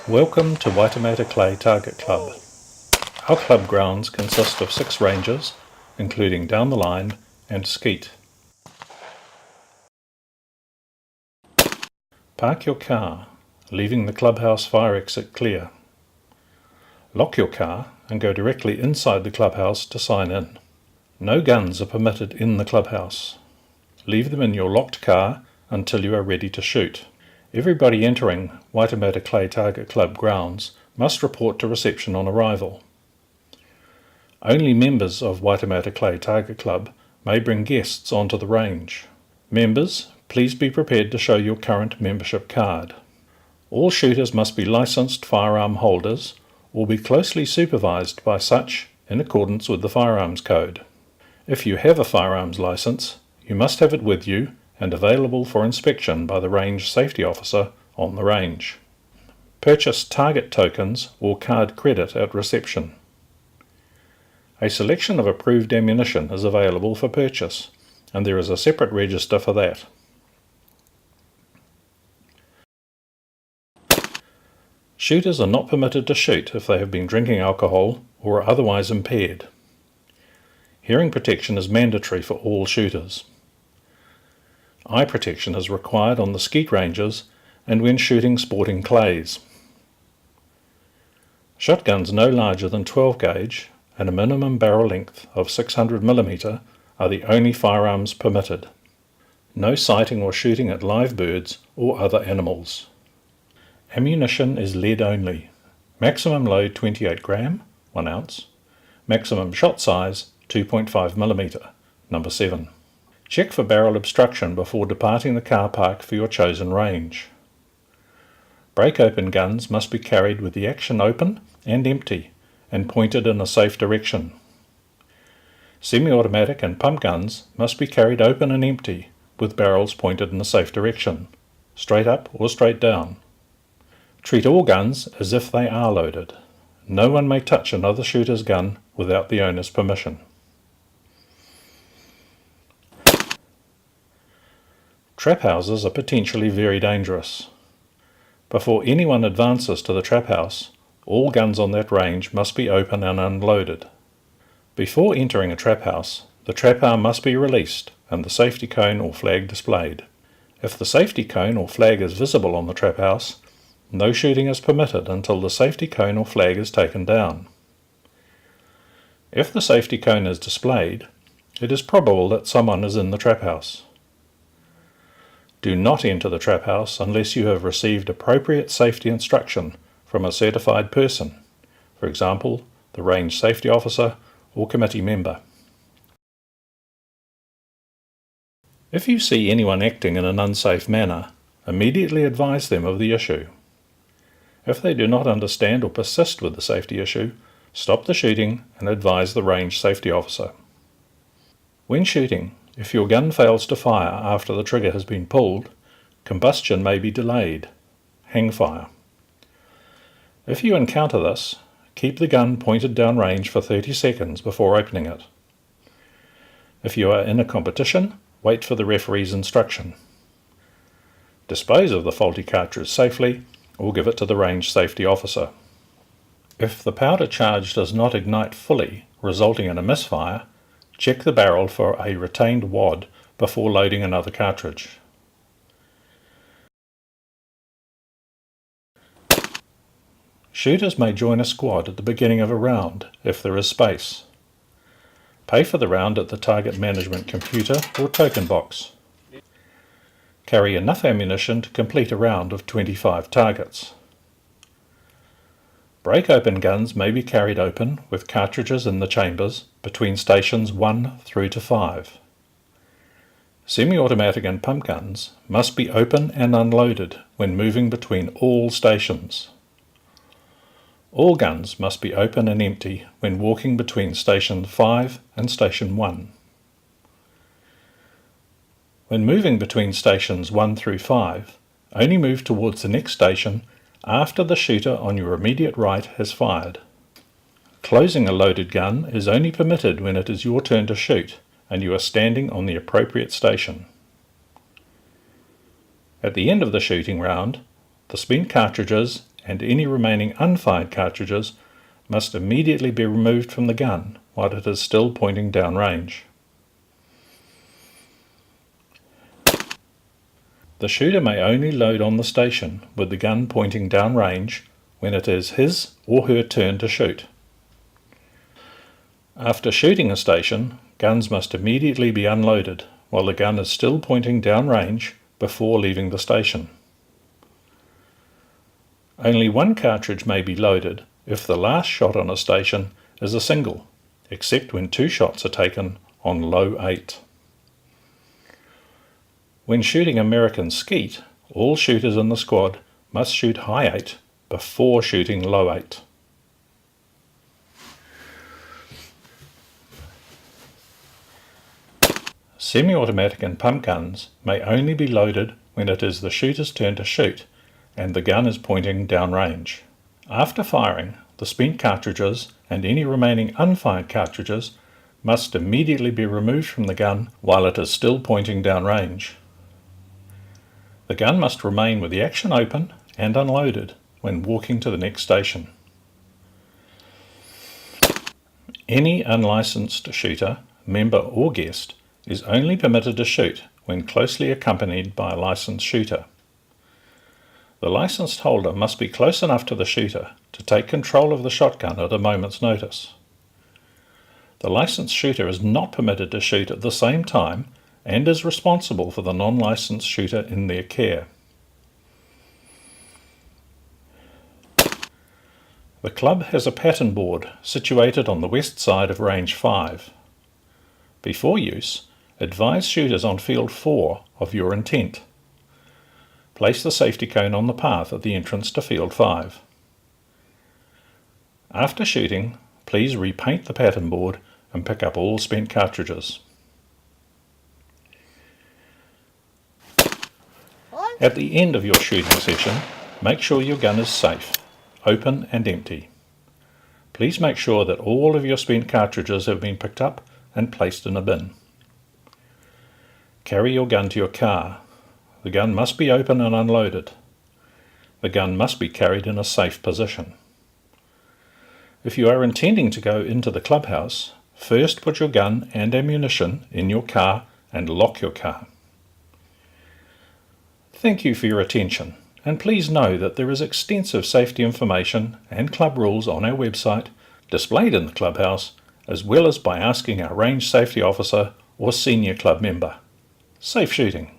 Welcome to Waitemata Clay Target Club. Our club grounds consist of 6 ranges, including down the line and skeet. Park your car, leaving the clubhouse fire exit clear. Lock your car and go directly inside the clubhouse to sign in. No guns are permitted in the clubhouse. Leave them in your locked car until you are ready to shoot. Everybody entering Waitemata Clay Target Club grounds must report to reception on arrival. Only members of Waitemata Clay Target Club may bring guests onto the range. Members, please be prepared to show your current membership card. All shooters must be licensed firearm holders or be closely supervised by such in accordance with the Firearms Code. If you have a firearms license, you must have it with you and available for inspection by the range safety officer on the range. Purchase target tokens or card credit at reception. A selection of approved ammunition is available for purchase, and there is a separate register for that. Shooters are not permitted to shoot if they have been drinking alcohol or are otherwise impaired. Hearing protection is mandatory for all shooters. Eye protection is required on the skeet ranges and when shooting sporting clays. Shotguns no larger than 12 gauge and a minimum barrel length of 600 mm are the only firearms permitted. No sighting or shooting at live birds or other animals. Ammunition is lead only. Maximum load 28 gram, 1 ounce. Maximum shot size 2.5 mm, number 7. Check for barrel obstruction before departing the car park for your chosen range. Break-open guns must be carried with the action open and empty and pointed in a safe direction. Semi-automatic and pump guns must be carried open and empty with barrels pointed in a safe direction, straight up or straight down. Treat all guns as if they are loaded. No one may touch another shooter's gun without the owner's permission. Trap houses are potentially very dangerous. Before anyone advances to the trap house, all guns on that range must be open and unloaded. Before entering a trap house, the trap arm must be released and the safety cone or flag displayed. If the safety cone or flag is visible on the trap house, no shooting is permitted until the safety cone or flag is taken down. If the safety cone is displayed, it is probable that someone is in the trap house. Do not enter the trap house unless you have received appropriate safety instruction from a certified person, for example, the range safety officer or committee member. If you see anyone acting in an unsafe manner, immediately advise them of the issue. If they do not understand or persist with the safety issue, stop the shooting and advise the range safety officer. When shooting, if your gun fails to fire after the trigger has been pulled, combustion may be delayed, hang fire. If you encounter this, keep the gun pointed downrange for 30 seconds before opening it. If you are in a competition, wait for the referee's instruction. Dispose of the faulty cartridge safely or give it to the range safety officer. If the powder charge does not ignite fully, resulting in a misfire, check the barrel for a retained wad before loading another cartridge. Shooters may join a squad at the beginning of a round if there is space. Pay for the round at the target management computer or token box. Carry enough ammunition to complete a round of 25 targets. Break-open guns may be carried open with cartridges in the chambers between stations 1 through to 5. Semi-automatic and pump guns must be open and unloaded when moving between all stations. All guns must be open and empty when walking between Station 5 and Station 1. When moving between Stations 1 through 5, only move towards the next station after the shooter on your immediate right has fired. Closing a loaded gun is only permitted when it is your turn to shoot and you are standing on the appropriate station. At the end of the shooting round, the spent cartridges and any remaining unfired cartridges must immediately be removed from the gun while it is still pointing downrange. The shooter may only load on the station with the gun pointing downrange when it is his or her turn to shoot. After shooting a station, guns must immediately be unloaded while the gun is still pointing downrange before leaving the station. Only one cartridge may be loaded if the last shot on a station is a single, except when 2 shots are taken on low 8. When shooting American skeet, all shooters in the squad must shoot high 8 before shooting low 8. Semi-automatic and pump guns may only be loaded when it is the shooter's turn to shoot and the gun is pointing downrange. After firing, the spent cartridges and any remaining unfired cartridges must immediately be removed from the gun while it is still pointing downrange. The gun must remain with the action open and unloaded when walking to the next station. Any unlicensed shooter, member or guest, is only permitted to shoot when closely accompanied by a licensed shooter. The licensed holder must be close enough to the shooter to take control of the shotgun at a moment's notice. The licensed shooter is not permitted to shoot at the same time and is responsible for the non-licensed shooter in their care. The club has a pattern board situated on the west side of Range 5. Before use, advise shooters on Field 4 of your intent. Place the safety cone on the path at the entrance to Field 5. After shooting, please repaint the pattern board and pick up all spent cartridges. At the end of your shooting session, make sure your gun is safe, open and empty. Please make sure that all of your spent cartridges have been picked up and placed in a bin. Carry your gun to your car. The gun must be open and unloaded. The gun must be carried in a safe position. If you are intending to go into the clubhouse, first put your gun and ammunition in your car and lock your car. Thank you for your attention, and please know that there is extensive safety information and club rules on our website, displayed in the clubhouse, as well as by asking our range safety officer or senior club member. Safe shooting!